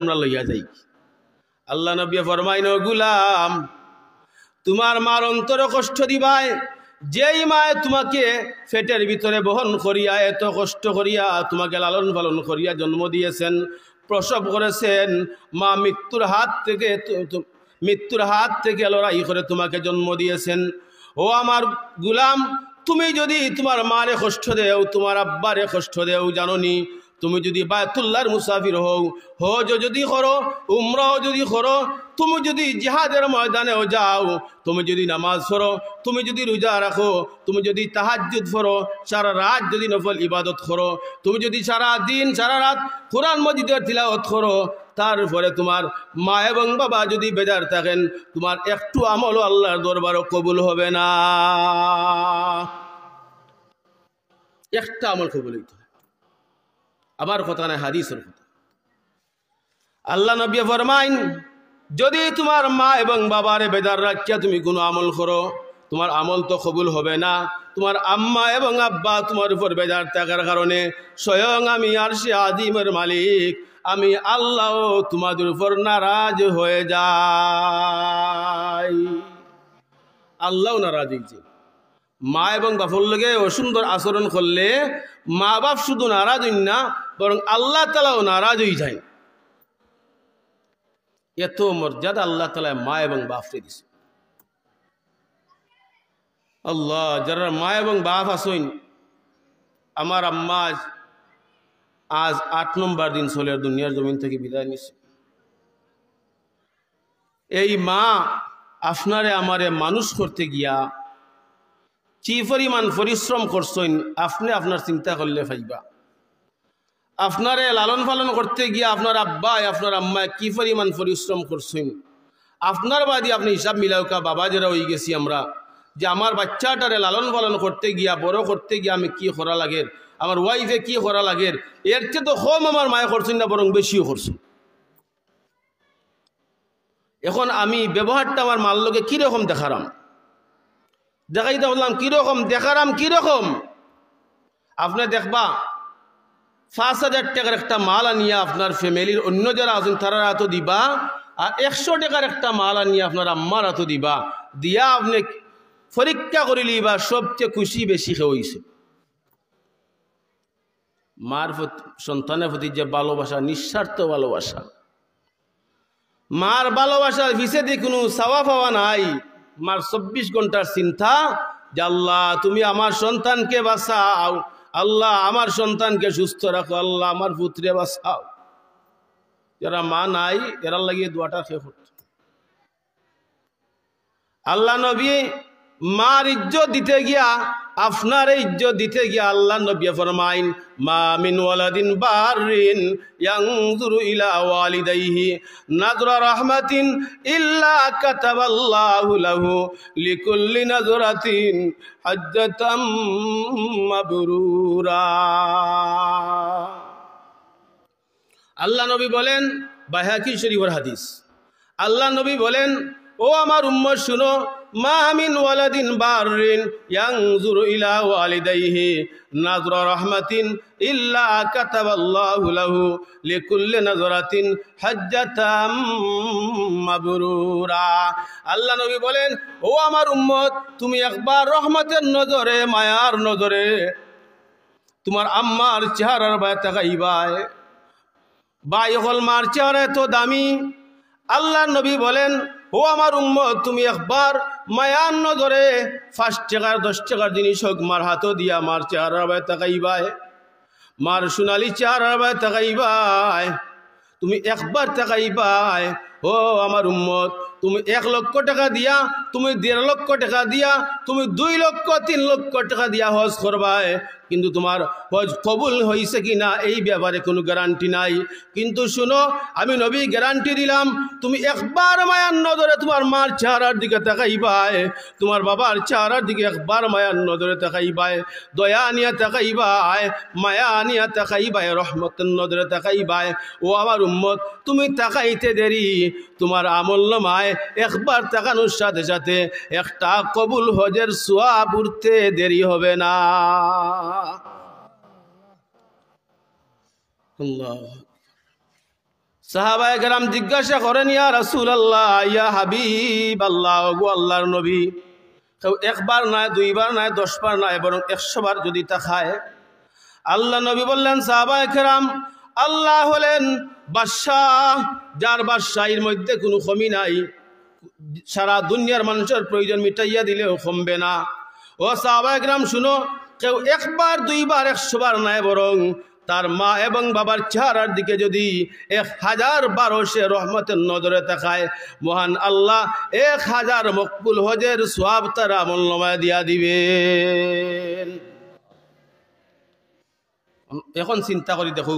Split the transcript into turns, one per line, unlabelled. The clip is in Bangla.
আমরা লইয়া যাই। আল্লাহ নবী ফরমাইন, গুলাম তোমার মার অন্তরে কষ্ট দিবাই, যেই মায়ে তোমাকে পেটের ভিতরে বহন করিয়া এত কষ্ট করিয়া তোমাকে লালন পালন করিয়া জন্ম দিয়েছেন, প্রসব করেছেন, মা মৃত্যুর হাত থেকে লড়াই করে তোমাকে জন্ম দিয়েছেন। ও আমার গুলাম, তুমি যদি তোমার মারে কষ্ট দেও, তোমার আব্বারে কষ্ট দেও, জানোনি তুমি যদি বায়তুল্লাহর মুসাফির হও, হজ যদি করো, উমরাও যদি করো, তুমি যদি জিহাদের ময়দানেও যাও, তুমি যদি নামাজ পড়ো, তুমি যদি রোজা রাখো, তুমি যদি তাহাজ্জুদ পড়ো, সারা রাত যদি নফল ইবাদত করো, তুমি যদি সারা দিন সারা রাত কোরআন মজিদের তিলাওয়াত করো, তারপরে তোমার মা এবং বাবা যদি বেজার থাকেন, তোমার একটু আমলও আল্লাহর দরবারও কবুল হবে না। একটা আমল কবুল হইতে হয়। আবার কথা না, হাদিসের কথা। আল্লাহ নবী ফরমাইন, যদি তোমার মা এবং বাবারে বেজার রাখিয়া তুমি কোনো আমল করো, তোমার আমল তো কবুল হবে না। তোমার আম্মা এবং আব্বা তোমার উপর বেজার থাকার কারণে স্বয়ং আমি আরশে আযীমের মালিক, আমি আল্লাহ তোমাদের উপর নারাজ হয়ে যাই। আল্লাহ নারাজ হয়েছে। মা এবং বাপর লগে অসুন্দর আচরণ করলে মা বাপ শুধু নারাজ হইন না, বরং আল্লাহ তাআলাও নারাজ হয়ে যায়। এত মর্যাদা আল্লাহ তাআলা মা এবং বাপরে দিছে। আল্লাহ, যারা মা এবং বাপ আসইন, আমার আম্মা আজ ৮ নম্বর দিন চলে দুনিয়ার জমিন থেকে বিদায় নিছে। এই মা আপনারে আমারে মানুষ করতে গিয়া কি পরিমাণ পরিশ্রম করছেন, আপনি আপনার চিন্তা করলে পাইবা। আপনারে লালন পালন করতে গিয়া আপনার আব্বাই আপনার আম্মায় কি পরিমাণ পরিশ্রম করছেন, আপনার বাদী আপনি হিসাব মিলাওকা। বাবা যারা হয়ে গেছি আমরা, যে আমার বাচ্চাটারে লালন পালন করতে গিয়া বড় করতে গিয়া আমি কি করা লাগে, আমার ওয়াইফে কি করা লাগে, এর চেয়ে তো কম আমার মায়ে করছেন না, বরং বেশিও করছেন। এখন আমি ব্যবহারটা আমার মার লোকে কীরকম দেখারাম, দেখাইতে বললাম কীরকম দেখারাম, কীরকম আপনি দেখবা ৫,০০০ টাকার একটা মাল আনিয়া আপনার ফ্যামিলির অন্য যারা আছেন তারা হাতও দিবা, আর ১০০ টাকার একটা মাল আনিয়া আপনার আম্মার হাতও দিবা, দিয়া আপনি পরীক্ষা করিলি বা সবচেয়ে খুশি বেশি হয়েছে। মার সন্তানের প্রতি যে ভালোবাসা, নিঃস্বার্থ ভালোবাসা, মার ভালোবাসার পিছে কোনো চাওয়া পাওয়া নাই। মার ২৪ ঘন্টার চিন্তা যে আল্লাহ তুমি আমার সন্তানকে বাঁচাও, আল্লাহ আমার সন্তানকে সুস্থ রাখো, আল্লাহ আমার পুত্রে বাঁচাও। যারা মা নাই এরা লাগিয়ে দোয়াটা খেয়ে করত। আল্লাহ নবী মার ইজ্জত দিতে গিয়া, আপনার ইজ্জত দিতে গিয়া আল্লাহ নবী ফরমাইন, মা মিন ওয়ালাদিন বারিন ইয়ানজুরু ইলা ওয়ালিদাইহি নাযরা রাহমাতিন ইল্লা কাতাবাল্লাহু লাহু লিকুল্লি নাযরাতিন হাজ্জাতাম মাবরুরা। আল্লাহ নবী বলেন, বাইহাকি শরীফের হাদিস, আল্লাহ নবী বলেন, ও আমার উম্মত শুনো, মা মিন ওয়ালাদিন বারিন ইয়ানজুরু ইলা ওয়ালিদাইহি নাযরা রাহমাতিন ইল্লা কাতাবাল্লাহু লাহু লিকুল্লি নাযরাতিন হাজ্জাতাম মাবরুরা। আল্লাহ নবী বলেন, ও আমার উম্মত, তুমি একবার রহমতের নজরে, মায়ার নজরে তোমার আম্মার চেহারার বায় তাকাইবাই। বাই হল মার চেহারা এত দামি। আল্লাহ নবী বলেন, ও আমার উম্মত, তুমি একবার মায়ার নজরে ৫ টাকার ১০ টাকার জিনিস হোক মার হাতও দিয়া মার চেহারার বায় তাকাইবাই, মার সোনালি চেহারার বায় তাকাইবাই, তুমি একবার তাকাইবাই। ও আমার উম্মত, তুমি ১ লক্ষ টাকা দিয়া, তুমি ১.৫ লক্ষ টাকা দিয়া, তুমি ২ লক্ষ ৩ লক্ষ টাকা দিয়া হজ করবাই, কিন্তু তোমার হজ কবুল হয়েছে কিনা এই ব্যাপারে কোনো গ্যারান্টি নাই। কিন্তু শুনো, আমি নবী গ্যারান্টি দিলাম, তুমি একবার মায়ার নজরে তোমার মার চেহারার দিকে তাকাইবাই, তোমার বাবার চেহারার দিকে একবার মায়ার নজরে তাকাইবাই, দয়া নিয়ে তাকাইবাই, মায়া নিয়ে তাকাইবাই, রহমতের নজরে তাকাইবাই। ও আমার উম্মত, তুমি তাকাইতে দেরি, তোমার আমলনামায় একবার তাকানোর সাথে সাথে একটা কবুল হজের সওয়াব উঠতে দেরি হবে না। আল্লাহ, সাহাবায়ে কেরাম জিজ্ঞাসা করেন, ইয়া রাসূলুল্লাহ, ইয়া হাবিবাল্লাহ, ওগো আল্লাহর নবী, কেউ একবার নয়, দুইবার নয়, 10 বার নয়, বরং 100 বার যদি তা খায়। আল্লাহ নবী বললেন, সাহাবায়ে কেরাম, আল্লাহ হলেন বাদশাহ, যার বাদশাহীর মধ্যে কোনো কমি নাই, সারা দুনিয়ার মানুষের প্রয়োজন মিটাইয়া দিলেও কমবে না। ও সাহাবায়ে কেরাম শুনো, কেউ একবার, দুইবার, 100 বার নয়, বরং তার মা এবং বাবার চেহারার দিকে যদি 1000 বারও সে রহমতের নজরে তাকায়, মহান আল্লাহ 1000 মকবুল হজের সওয়াব তার আমলনামায় দিয়া দিবেন। এখন চিন্তা করি দেখো